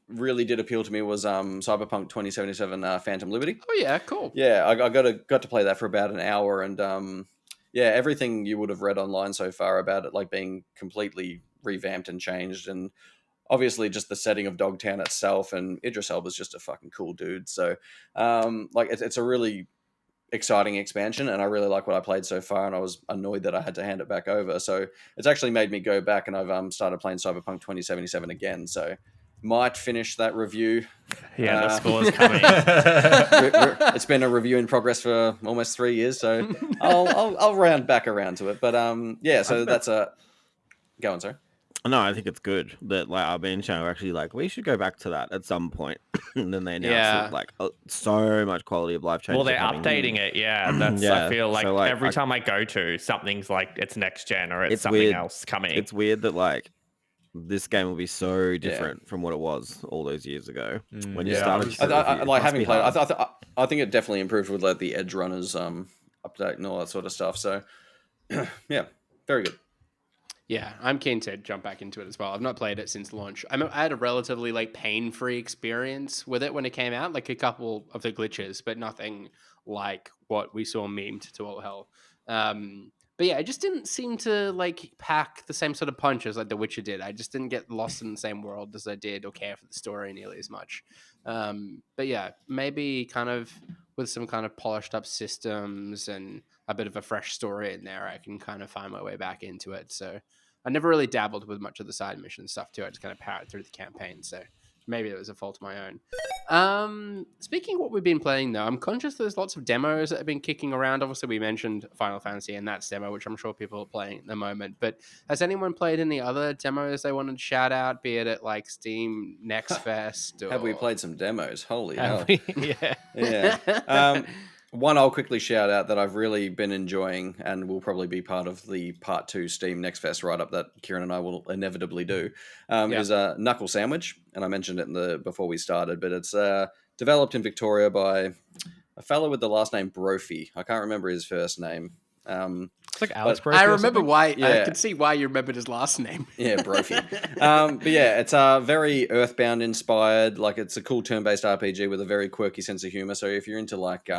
really did appeal to me was Cyberpunk 2077 Phantom Liberty. Oh yeah, cool. Yeah, I got to play that for about an hour, and yeah, everything you would have read online so far about it, like being completely revamped and changed, and obviously just the setting of Dogtown itself, and Idris Elba's just a fucking cool dude. So, like, it's a really exciting expansion, and I really like what I played so far, and I was annoyed that I had to hand it back over. So it's actually made me go back, and I've started playing Cyberpunk 2077 again. So might finish that review. Yeah, the score's coming. It's been a review in progress for almost 3 years, so I'll round back around to it. But yeah, so that's a go on, sorry. No, I think it's good that like our main channel actually like we should go back to that at some point. And then they announced like so much quality of life changes. Well, they're updating it. Yeah, that's. I feel like, so, like every time I go to something's like it's next gen or it's something weird. else coming. It's weird that like this game will be so different from what it was all those years ago when you started. I like having played. I think it definitely improved with like the Edge Runners update and all that sort of stuff. So yeah, very good. Yeah, I'm keen to jump back into it as well. I've not played it since launch. I had a relatively like pain-free experience with it when it came out, like a couple of the glitches, but nothing like what we saw memed to all hell. But yeah, it just didn't seem to like pack the same sort of punches like The Witcher did. I just didn't get lost in the same world as I did or care for the story nearly as much. But yeah, maybe kind of with some kind of polished up systems and a bit of a fresh story in there, I can kind of find my way back into it. So I never really dabbled with much of the side mission stuff too. I just kind of powered through the campaign. So maybe it was a fault of my own. Speaking of what we've been playing though, I'm conscious there's lots of demos that have been kicking around. Obviously we mentioned Final Fantasy and that's demo, which I'm sure people are playing at the moment, but has anyone played any other demos they wanted to shout out, be it at like Steam Next Fest? Or... Have we played some demos? Holy hell. Yeah. Yeah. One I'll quickly shout out that I've really been enjoying and will probably be part of the Part 2 Steam Next Fest write-up that Kieran and I will inevitably do, is Knuckle Sandwich. And I mentioned it before we started, but it's developed in Victoria by a fellow with the last name Brophy. I can't remember his first name. It's like Alex Brophy. I remember why. Yeah. I could see why you remembered his last name. Yeah, Brophy. But yeah, it's very Earthbound inspired. Like it's a cool turn-based RPG with a very quirky sense of humor. So if you're into like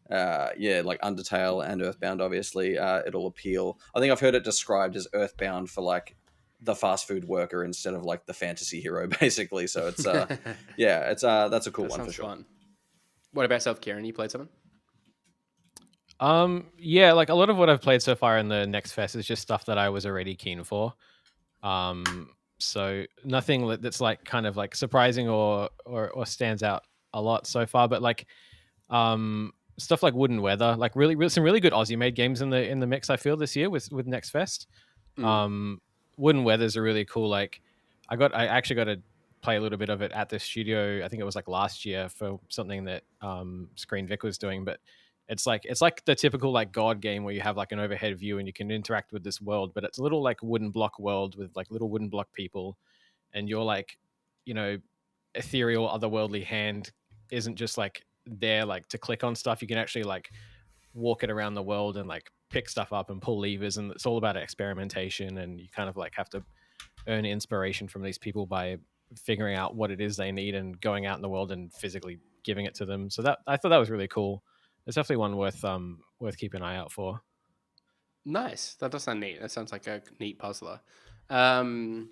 like Undertale and Earthbound, obviously, it'll appeal. I think I've heard it described as Earthbound for like the fast food worker instead of like the fantasy hero, basically. So it's that's a cool one for sure. Fun. What about yourself, Kieran? You played something? Yeah, like a lot of what I've played so far in the Next Fest is just stuff that I was already keen for. So nothing that's like kind of like surprising or stands out a lot so far, but like stuff like Wood and Weather, like really some really good Aussie made games in the mix I feel this year with Next Fest. Wood and Weather is a really cool, like I actually got to play a little bit of it at the studio. I think it was like last year for something that Screen Vic was doing, but it's like the typical like God game where you have like an overhead view and you can interact with this world, but it's a little like wooden block world with like little wooden block people, and you're like, you know, ethereal otherworldly hand isn't just like there like to click on stuff. You can actually like walk it around the world and like pick stuff up and pull levers, and it's all about experimentation, and you kind of like have to earn inspiration from these people by figuring out what it is they need and going out in the world and physically giving it to them. So that I thought that was really cool. It's definitely one worth keeping an eye out for. Nice. That does sound neat. That sounds like a neat puzzler. I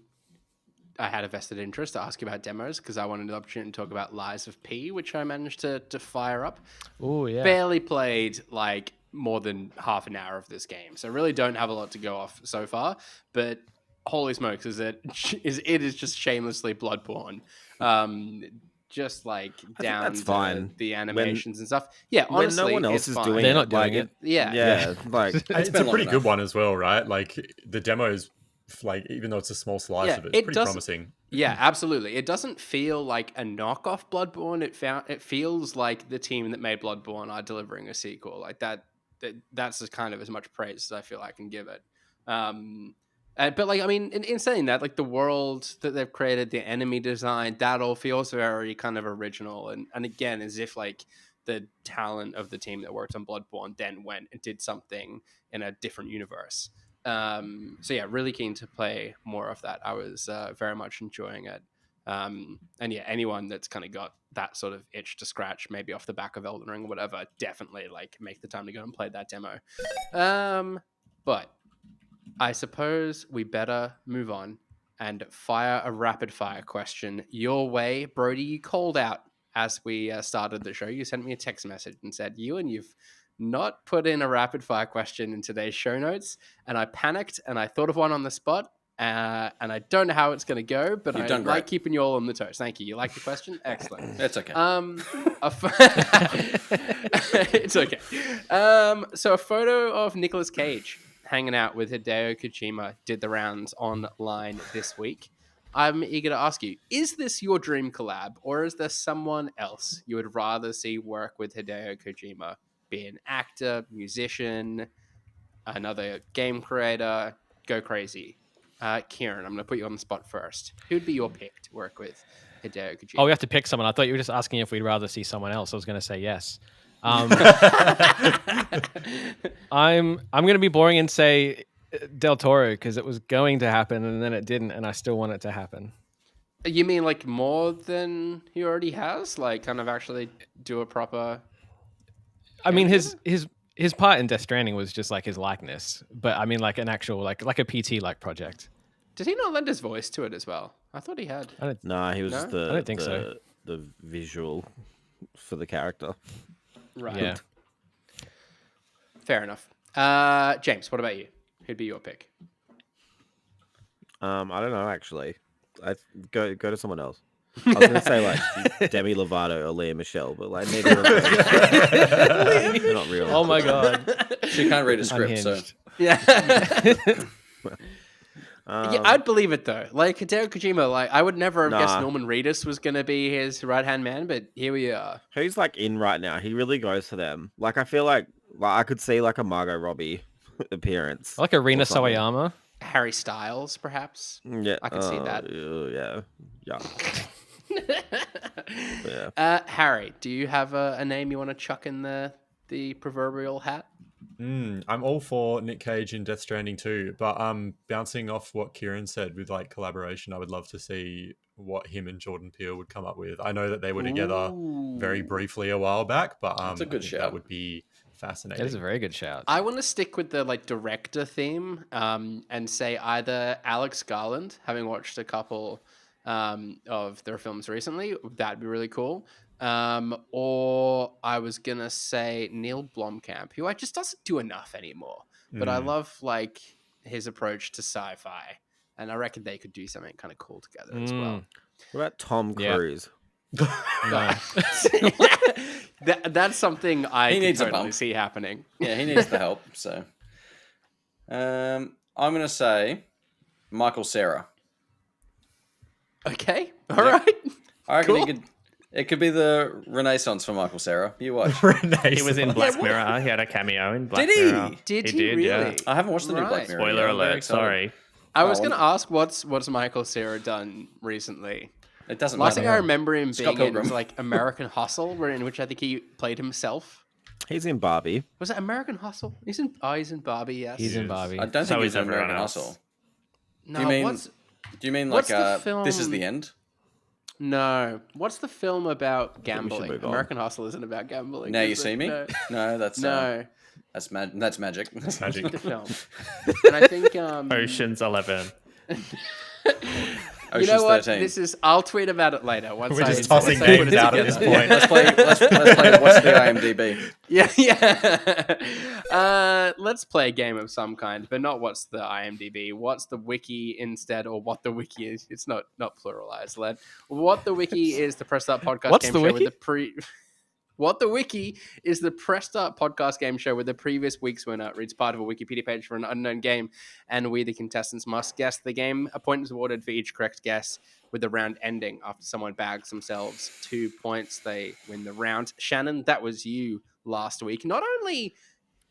had a vested interest to ask you about demos because I wanted the opportunity to talk about Lies of P, which I managed to fire up. Oh yeah. Barely played like more than half an hour of this game, so really don't have a lot to go off so far. But holy smokes, it is just shamelessly Bloodborne. Just like down to the animations and stuff. Yeah, honestly, when no one else is doing they're not doing it. Yeah, like it's a pretty good one as well, right? Like the demos, like even though it's a small slice of it, it's pretty promising. Yeah, absolutely. It doesn't feel like a knockoff Bloodborne. It feels like the team that made Bloodborne are delivering a sequel. Like that's as kind of as much praise as I feel I can give it. But like, I mean, in saying that, like the world that they've created, the enemy design, that all feels very kind of original. And again, as if like the talent of the team that worked on Bloodborne then went and did something in a different universe. So yeah, really keen to play more of that. I was very much enjoying it. And yeah, anyone that's kind of got that sort of itch to scratch, maybe off the back of Elden Ring or whatever, definitely like make the time to go and play that demo. But I suppose we better move on and fire a rapid fire question your way. Brodie, you called out as we started the show. You sent me a text message and said, you've not put in a rapid fire question in today's show notes. And I panicked and I thought of one on the spot. And I don't know how it's going to go, but I like keeping you all on the toes. Thank you. You like the question? Excellent. It's okay. It's okay. So a photo of Nicolas Cage hanging out with Hideo Kojima did the rounds online this week. I'm eager to ask you, is this your dream collab, or is there someone else you would rather see work with Hideo Kojima? Be an actor, musician, another game creator, go crazy. Kieron, I'm going to put you on the spot first. Who'd be your pick to work with Hideo Kojima? Oh, we have to pick someone. I thought you were just asking if we'd rather see someone else. I was going to say yes. I'm going to be boring and say Del Toro because it was going to happen and then it didn't, and I still want it to happen. You mean like more than he already has? Like kind of actually do a proper... I mean, his part in Death Stranding was just like his likeness, but I mean like an actual like a PT like project. Did he not lend his voice to it as well? I thought he had. No, he was just I don't think so. The visual for the character. Right. Yeah. Fair enough. James, what about you? Who'd be your pick? I don't know actually. I go to someone else. I was gonna say like Demi Lovato or Lea Michele, but like neither of them. They're not real. Oh my god. She can't read a script, so Yeah. Yeah, I'd believe it though. Like Hideo Kojima, like I would never have guessed Norman Reedus was gonna be his right hand man, but here we are. Who's like in right now? He really goes for them. Like I feel like I could see like a Margot Robbie appearance, Like Arina Sawayama. Harry Styles, perhaps. Yeah, I can see that. Yeah. Harry, do you have a name you want to chuck in the proverbial hat? I'm all for Nick Cage in Death Stranding too, but bouncing off what Kieran said with like collaboration, I would love to see what him and Jordan Peele would come up with. I know that they were together very briefly a while back, but that's a good shout. That would be fascinating. That is a very good shout. I want to stick with the like director theme and say either Alex Garland, having watched a couple of their films recently, that'd be really cool. Or I was gonna say Neil Blomkamp, who just doesn't do enough anymore. But I love like his approach to sci-fi, and I reckon they could do something kind of cool together as well. What about Tom Cruise? That's something I He can needs a totally bump. see happening. Yeah, he needs the help. So, I'm gonna say Michael Cera. Okay, all right. I reckon Cool. it could be the renaissance for Michael Cera. You watch. He was in Black Mirror. He had a cameo in Black Did he? Mirror. Did he really? Yeah. I haven't watched the new Right. Black Mirror. Spoiler yet. I'm very alert. excited. Sorry. I was going to ask what's Michael Cera done recently. It doesn't Last matter. thing I remember him Scott being in Pilgrim. was like American Hustle, in which I think he played himself. He's in Barbie. Was it American Hustle? He's in Barbie. Yes. He's in Yes. Barbie. I don't So think is he's in everyone American else. Hustle. No, Do you mean what's like the film- This Is the End? no? What's the film about should gambling? move on. American Hustle isn't about gambling. Now is You it? See Me? No. No, that's No. that's magic. It's Magic. the film. And I think Ocean's 11. you know what? 13. I'll tweet about it later. Once We're I, just tossing once I put names it out at this together. point. Let's play. What's the IMDb? Yeah. Let's play a game of some kind, but not what's the IMDb. What's the wiki instead, or what the wiki is? It's not pluralized. What the wiki is the Press Start podcast What's game the show wiki? with What the Wiki is the Press Start podcast game show where the previous week's winner reads part of a Wikipedia page for an unknown game, and we, the contestants, must guess the game. A point is awarded for each correct guess, with the round ending after someone bags themselves 2 points. They win the round. Shannon, that was you last week. Not only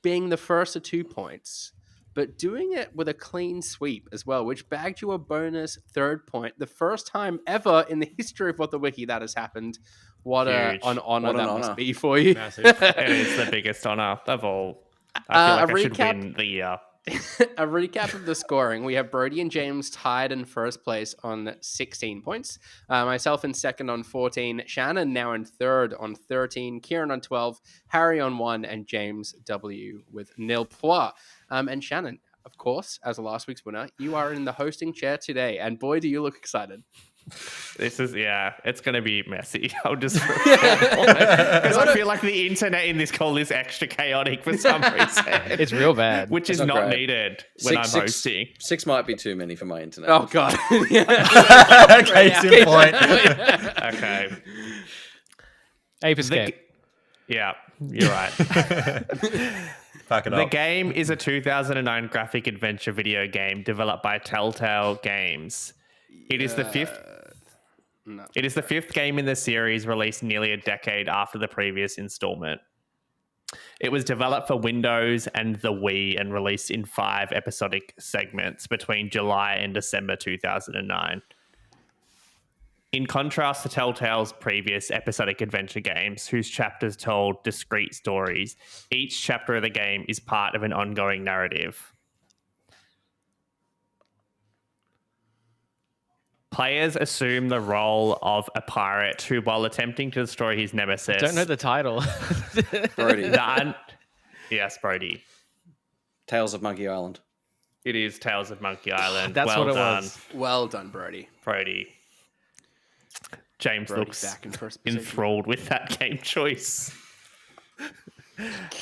being the first to 2 points, but doing it with a clean sweep as well, which bagged you a bonus 3rd point. The first time ever in the history of What the Wiki that has happened. What Huge. an honor What an that honor. must be for you. Massive. It is the biggest honor of all. I feel like I should recap- win the year. A recap of the scoring. We have Brodie and James tied in first place on 16 points. Myself in second on 14. Shannon now in third on 13. Kieron on 12. Harry on 1. And James W. with nil points. And Shannon, of course, as last week's winner, you are in the hosting chair today. And boy, do you look excited. This is, it's going to be messy. I'll just because I feel like the internet in this call is extra chaotic for some reason. It's real bad. Which is not needed when I'm hosting. 6 might be too many for my internet. Oh, God. Case in point. Okay. Apis Cape. Yeah, you're right. Back it The up. game is a 2009 graphic adventure video game developed by Telltale Games. It is the fifth. No. It is the fifth game in the series, released nearly a decade after the previous installment. It was developed for Windows and the Wii and released in 5 episodic segments between July and December 2009. In contrast to Telltale's previous episodic adventure games, whose chapters told discrete stories, each chapter of the game is part of an ongoing narrative. Players assume the role of a pirate who, while attempting to destroy his nemesis... I don't know the title. Brodie. Yes, Brodie. Tales of Monkey Island. It is Tales of Monkey Island. That's well what it done, was. Well done, Brodie. James Brodie looks back in first position. enthralled with that game choice.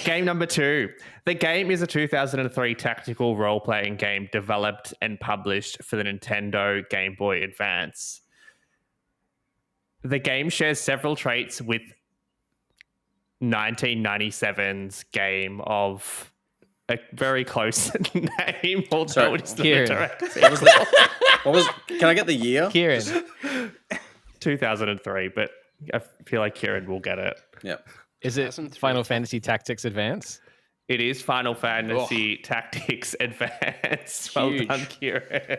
Game number 2. The game is a 2003 tactical role-playing game developed and published for the Nintendo Game Boy Advance. The game shares several traits with 1997's game of a very close name, although it is not Kieran. direct. What was? Can I get the year? Kieran. 2003, but I feel like Kieran will get it. Yep. Is it 2003. Final Fantasy Tactics Advance? It is Final Fantasy Tactics Advance. Well Huge. done, Kieran.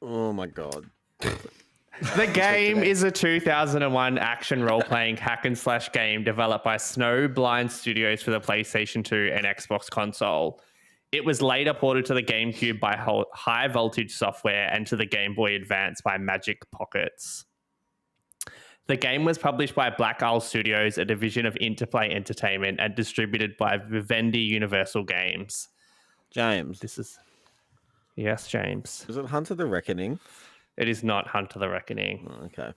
Oh my god. The game is a 2001 action role-playing hack-and-slash game developed by Snowblind Studios for the PlayStation 2 and Xbox console. It was later ported to the GameCube by High Voltage Software and to the Game Boy Advance by Magic Pockets. The game was published by Black Owl Studios, a division of Interplay Entertainment, and distributed by Vivendi Universal Games. James. Yes, James. Is it Hunter the Reckoning? It is not Hunter the Reckoning. Oh, okay.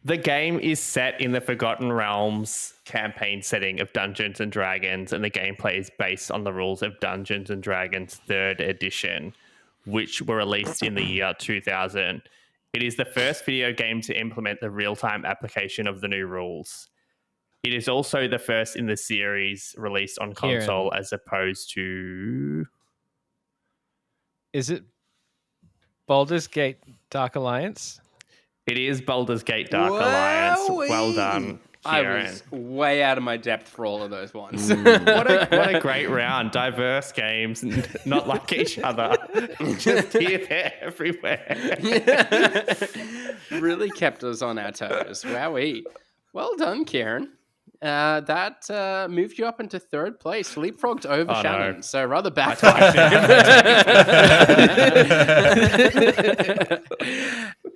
The game is set in the Forgotten Realms campaign setting of Dungeons and Dragons, and the gameplay is based on the rules of Dungeons and Dragons 3rd edition, which were released in the year 2000. It is the first video game to implement the real-time application of the new rules. It is also the first in the series released on console as opposed to... Is it Baldur's Gate Dark Alliance? It is Baldur's Gate Dark Alliance. Well Wowee. done, I Kieran. was way out of my depth for all of those ones. What a great round. Diverse games, not like each other. Just here, there, everywhere. Really kept us on our toes. Wowee. Well done, Kieran. That moved you up into 3rd place. Leapfrogged over Oh, Shannon. no. So rather bad.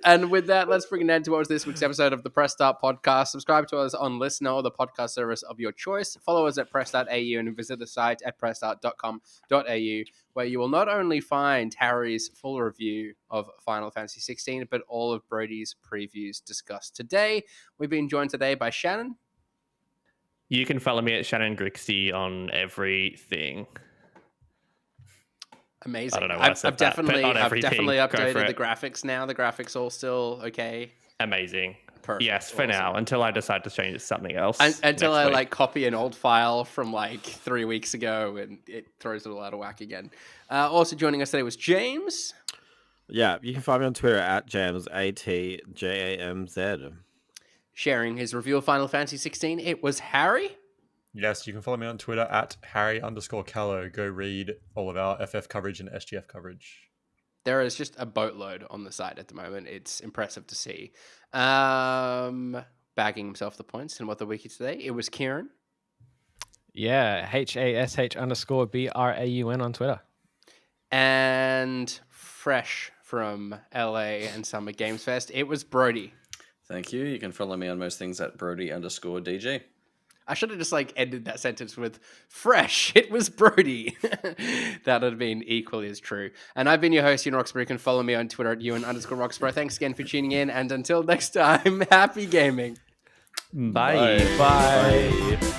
And with that, let's bring an end to what was this week's episode of the Press Start podcast. Subscribe to us on Listener or the podcast service of your choice. Follow us at press.au and visit the site at pressstart.com.au, where you will not only find Harry's full review of Final Fantasy XVI, but all of Brodie's previews discussed today. We've been joined today by Shannon. You can follow me at Shannon Grixie on everything. Amazing. I don't know why I said I've that, but definitely, on I've everything. definitely Go for updated the it. graphics now. The graphics all still okay. Amazing. Perfect. Yes, for now, until I decide to change it to something else. Until next I week. like copy an old file from like 3 weeks ago and it throws it all out of whack again. Also joining us today was James. Yeah, you can find me on Twitter at Jams, ATJAMZ. Sharing his review of Final Fantasy 16. It was Harry. Yes, you can follow me on Twitter at Harry_Callow. Go read all of our FF coverage and SGF coverage. There is just a boatload on the site at the moment. It's impressive to see. Bagging himself the points and what the wiki today. It was Kieran. Yeah, HASH_BRAUN on Twitter. And fresh from LA and Summer Games Fest, it was Brodie. Thank you. You can follow me on most things at Brodie_DG. I should have just ended that sentence with fresh. It was Brodie. That would have been equally as true. And I've been your host, Ewan Roxburgh. You can follow me on Twitter at Ewan_Roxburgh. Thanks again for tuning in. And until next time, happy gaming. Bye. Bye.